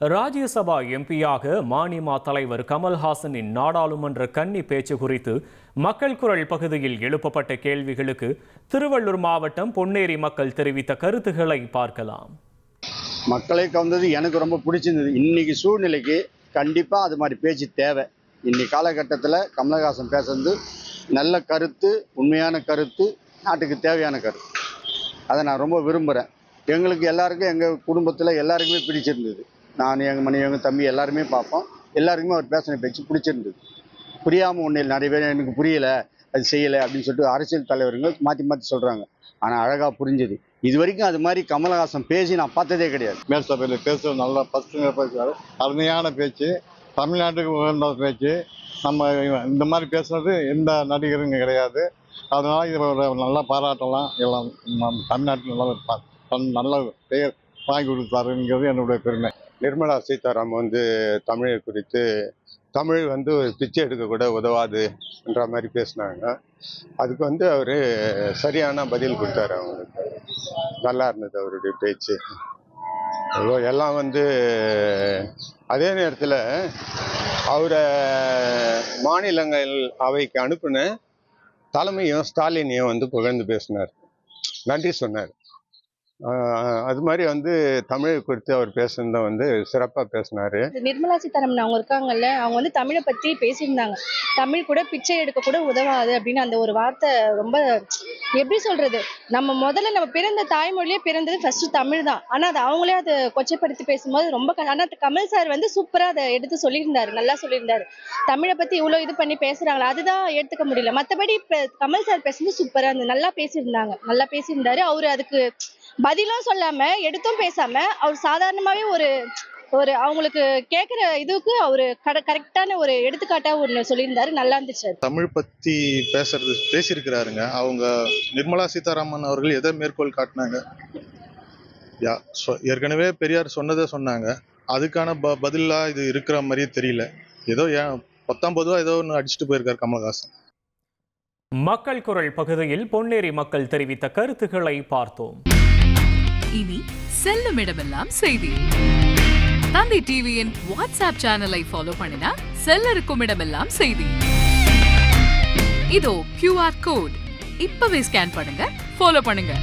ராஜ்யசபா எம்பியாக மாநிமா தலைவர் கமல்ஹாசனின் நாடாளுமன்ற கன்னி பேச்சு குறித்து மக்கள் குரல் பகுதியில் எழுப்பப்பட்ட கேள்விகளுக்கு திருவள்ளூர் மாவட்டம் பொன்னேரி மக்கள் தெரிவித்த கருத்துக்களை பார்க்கலாம். மக்களை கவர்ந்தது எனக்கு ரொம்ப பிடிச்சிருந்தது. இன்னைக்கு சூழ்நிலைக்கு கண்டிப்பாக அது மாதிரி பேச்சு தேவை. இன்னைக்கு காலகட்டத்தில் கமல்ஹாசன் பேசுறது நல்ல கருத்து, உண்மையான கருத்து, நாட்டுக்கு தேவையான கருத்து. அதை நான் ரொம்ப விரும்புகிறேன். எங்களுக்கு எல்லாருக்கும், எங்கள் குடும்பத்தில் எல்லாருக்குமே பிடிச்சிருந்தது. நான், எங்கள் மனைவி, எங்கள் தம்பி எல்லாருமே பார்ப்போம். எல்லாருக்குமே அவர் பேசின பேச்சு பிடிச்சிருந்தது. புரியாமல் ஒன்றில் நிறைய பேர் எனக்கு புரியலை, அது செய்யலை அப்படின்னு சொல்லிட்டு அரசியல் தலைவர்கள் மாற்றி சொல்கிறாங்க. ஆனால் அழகாக புரிஞ்சது. இது வரைக்கும் அது மாதிரி கமல்ஹாசன் பேசி நான் பார்த்ததே கிடையாது. மேல் சபையில் பேசுவது நல்லா பசுங்க பேசுவார். அருமையான பேச்சு, தமிழ்நாட்டுக்கு உகந்த பேச்சு. நம்ம இந்த மாதிரி பேசுறது எந்த நடிகரும் கிடையாது. அதனால் இதை நல்லா பாராட்டலாம். எல்லாம் தமிழ்நாட்டில் நல்ல பெயர் வாங்கி கொடுத்தாருங்கிறது என்னுடைய பெருமை. நிர்மலா சீதாராமன் தமிழை குறித்து தமிழ் ஒரு பிச்சை எடுக்க கூட உதவாது என்ற மாதிரி பேசினாங்க. அதுக்கு அவர் சரியான பதில் கொடுத்தாரு. அவங்களுக்கு நல்லா இருந்தது அவருடைய பேச்சு. எல்லாம் அதே நேரத்தில் அவரை மாநிலங்கள் அவைக்கு அனுப்பின தலைமையும் ஸ்டாலினையும் புகழ்ந்து பேசினார், நன்றி சொன்னார். அது மாதிரி தமிழை குறித்து அவர் பேசுனதை சிறப்பாக பேசினாரு. நிர்மலா சீதாராமன் அவங்க இருக்காங்கல்ல, அவங்க தமிழை பற்றி பேசியிருந்தாங்க. தமிழ் கூட பிச்சை எடுக்க கூட உதவாது அப்படின்னு அந்த ஒரு வார்த்தை ரொம்ப எப்படி சொல்றது, நம்ம பிறந்த தாய்மொழியே பிறந்தது ஃபர்ஸ்ட் தமிழ் தான். ஆனால் அது அவங்களே அதை கொச்சைப்படுத்தி பேசும்போது ரொம்ப ஆனால் கமல் சார் சூப்பராக அதை எடுத்து சொல்லியிருந்தாரு, நல்லா சொல்லியிருந்தாரு. தமிழை பற்றி இவ்வளோ இது பண்ணி பேசுறாங்களா, அதுதான் எடுத்துக்க முடியல. மற்றபடி கமல் சார் பேசுறது சூப்பராக இருந்தது, நல்லா பேசியிருந்தாரு. அவரு அதுக்கு பதிலும் சொல்லாம எடுத்தும் பேசாம அவர் சாதாரணமாவே ஒரு அவங்களுக்கு கேட்குற இதுக்கு அவரு கரெக்டான ஒரு எடுத்துக்காட்டா ஒன்று சொல்லியிருந்தாரு, நல்லா இருந்துச்சு. தமிழ் பத்தி பேசியிருக்கிறாருங்க. அவங்க நிர்மலா சீதாராமன் அவர்கள் எதை மேற்கோள் காட்டினாங்க, ஏற்கனவே பெரியார் சொன்னதை சொன்னாங்க. அதுக்கான பதிலா இது இருக்கிற மாதிரியே தெரியல. ஏதோ 19 ஏதோ ஒன்று அடிச்சுட்டு போயிருக்காரு கமல்ஹாசன். மக்கள் குரல் பகுதியில் பொன்னேரி மக்கள் தெரிவித்த கருத்துக்களை பார்த்தோம். இனி செல்லும் இடமெல்லாம் செய்தி. தந்தி டிவியின் வாட்ஸ்அப் சேனலை ஃபாலோ பண்ணினா செல்ல இருக்கும் இடமெல்லாம் செய்தி. இதோ QR கோட், இப்பவே ஸ்கேன் பண்ணுங்க, ஃபாலோ பண்ணுங்க.